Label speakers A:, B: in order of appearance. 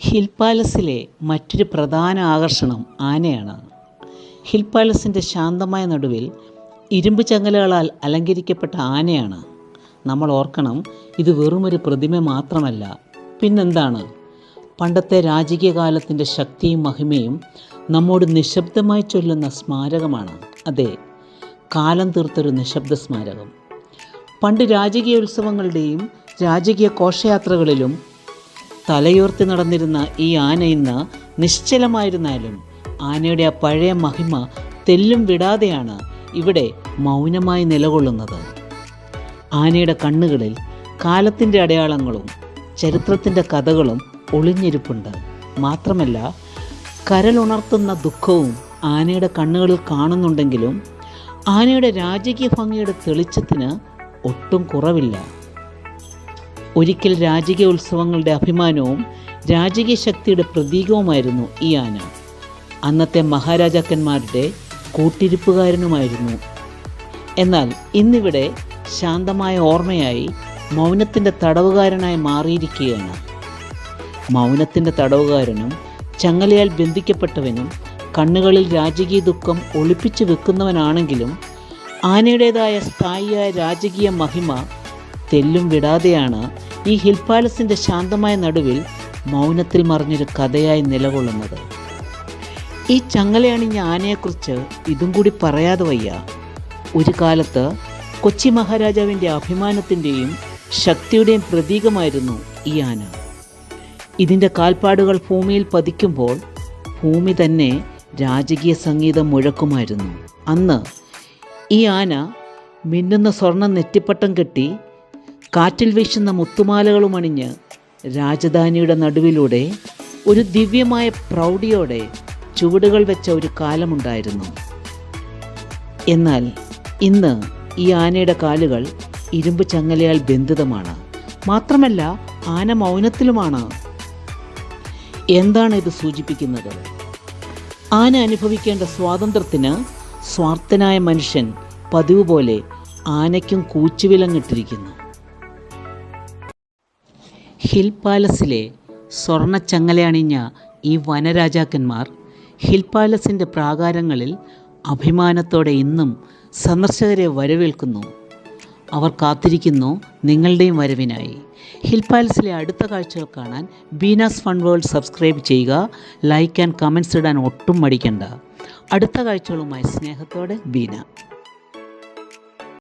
A: Hill പാലസിലെ മറ്റൊരു പ്രധാന ആകർഷണം ആനയാണ്. ഹിൽ പാലസിൻ്റെ ശാന്തമായ നടുവിൽ ഇരുമ്പ് ചങ്ങലകളാൽ അലങ്കരിക്കപ്പെട്ട ആനയാണ്. നമ്മൾ ഓർക്കണം, ഇത് വെറുമൊരു പ്രതിമ മാത്രമല്ല, പിന്നെന്താണ്? പണ്ടത്തെ രാജകീയ കാലത്തിൻ്റെ ശക്തിയും മഹിമയും നമ്മോട് നിശബ്ദമായി ചൊല്ലുന്ന സ്മാരകമാണ്. അതെ, കാലം തീർത്തൊരു നിശബ്ദ സ്മാരകം. പണ്ട് രാജകീയ ഉത്സവങ്ങളുടെയും രാജകീയ ഘോഷയാത്രകളിലും തലയുയർത്തി നടന്നിരുന്ന ഈ ആന ഇന്ന് നിശ്ചലമായിരുന്നാലും ആനയുടെ ആ പഴയ മഹിമ തെല്ലും വിടാതെയാണ് ഇവിടെ മൗനമായി നിലകൊള്ളുന്നത്. ആനയുടെ കണ്ണുകളിൽ കാലത്തിൻ്റെ അടയാളങ്ങളും ചരിത്രത്തിൻ്റെ കഥകളും ഒളിഞ്ഞിരിപ്പുണ്ട്. മാത്രമല്ല, കരളുണർത്തുന്ന ദുഃഖവും ആനയുടെ കണ്ണുകളിൽ കാണുന്നുണ്ടെങ്കിലും ആനയുടെ രാജകീയ ഭംഗിയുടെ തെളിച്ചത്തിന് ഒട്ടും കുറവില്ല. ഒരിക്കൽ രാജകീയ ഉത്സവങ്ങളുടെ അഭിമാനവും രാജകീയ ശക്തിയുടെ പ്രതീകവുമായിരുന്നു ഈ ആന. അന്നത്തെ മഹാരാജാക്കന്മാരുടെ കൂട്ടിരിപ്പുകാരനുമായിരുന്നു. എന്നാൽ ഇന്നിവിടെ ശാന്തമായ ഓർമ്മയായി മൗനത്തിൻ്റെ തടവുകാരനായി മാറിയിരിക്കുകയാണ്. മൗനത്തിൻ്റെ തടവുകാരനും ചങ്ങലയാൽ ബന്ധിക്കപ്പെട്ടവനും കണ്ണുകളിൽ രാജകീയ ദുഃഖം ഒളിപ്പിച്ചു വെക്കുന്നവനാണെങ്കിലും ആനയുടേതായ സ്ഥായിയായ രാജകീയ മഹിമ തെല്ലും വിടാതെയാണ് ഈ ഹിൽ പാലസിൻ്റെ ശാന്തമായ നടുവിൽ മൗനത്തിൽ മറിഞ്ഞൊരു കഥയായി നിലകൊള്ളുന്നത്. ഈ ചങ്ങലയണിഞ്ഞ ആനയെക്കുറിച്ച് ഇതും കൂടി പറയാതെ വയ്യ. ഒരു കാലത്ത് കൊച്ചി മഹാരാജാവിൻ്റെ അഭിമാനത്തിൻ്റെയും ശക്തിയുടെയും പ്രതീകമായിരുന്നു ഈ ആന. ഇതിൻ്റെ കാൽപ്പാടുകൾ ഭൂമിയിൽ പതിക്കുമ്പോൾ ഭൂമി തന്നെ രാജകീയ സംഗീതം മുഴക്കുമായിരുന്നു. അന്ന് ഈ ആന മിന്നുന്ന സ്വർണ്ണ നെറ്റിപ്പട്ടം കെട്ടി കാറ്റിൽ വീശുന്ന മുത്തുമാലകളും അണിഞ്ഞ് രാജധാനിയുടെ നടുവിലൂടെ ഒരു ദിവ്യമായ പ്രൗഢിയോടെ ചുവടുകൾ വെച്ച ഒരു കാലമുണ്ടായിരുന്നു. എന്നാൽ ഇന്ന് ഈ ആനയുടെ കാലുകൾ ഇരുമ്പ് ചങ്ങലയാൽ ബന്ധിതമാണ്. മാത്രമല്ല, ആന മൗനത്തിലുമാണ്. എന്താണ് ഇത് സൂചിപ്പിക്കുന്നത്? ആന അനുഭവിക്കേണ്ട സ്വാതന്ത്ര്യത്തിന് സ്വാർത്ഥനായ മനുഷ്യൻ പതിവ് പോലെ ആനയ്ക്കും കൂച്ചുവിലങ്ങിട്ടിരിക്കുന്നു. ഹിൽ പാലസിലെ സ്വർണ്ണ ചങ്ങലയണിഞ്ഞ ഈ വനരാജാക്കന്മാർ ഹിൽ പാലസിൻ്റെ പ്രാകാരങ്ങളിൽ അഭിമാനത്തോടെ ഇന്നും സന്ദർശകരെ വരവേൽക്കുന്നു. അവർ കാത്തിരിക്കുന്നു നിങ്ങളുടെയും വരവിനായി. ഹിൽ പാലസിലെ അടുത്ത കാഴ്ചകൾ കാണാൻ ബീനാസ് ഫൺ വേൾഡ് സബ്സ്ക്രൈബ് ചെയ്യുക. ലൈക്ക് ആൻഡ് കമൻറ്റ്സ് ഇടാൻ ഒട്ടും മടിക്കണ്ട. അടുത്ത കാഴ്ചകളുമായി സ്നേഹത്തോടെ ബീന.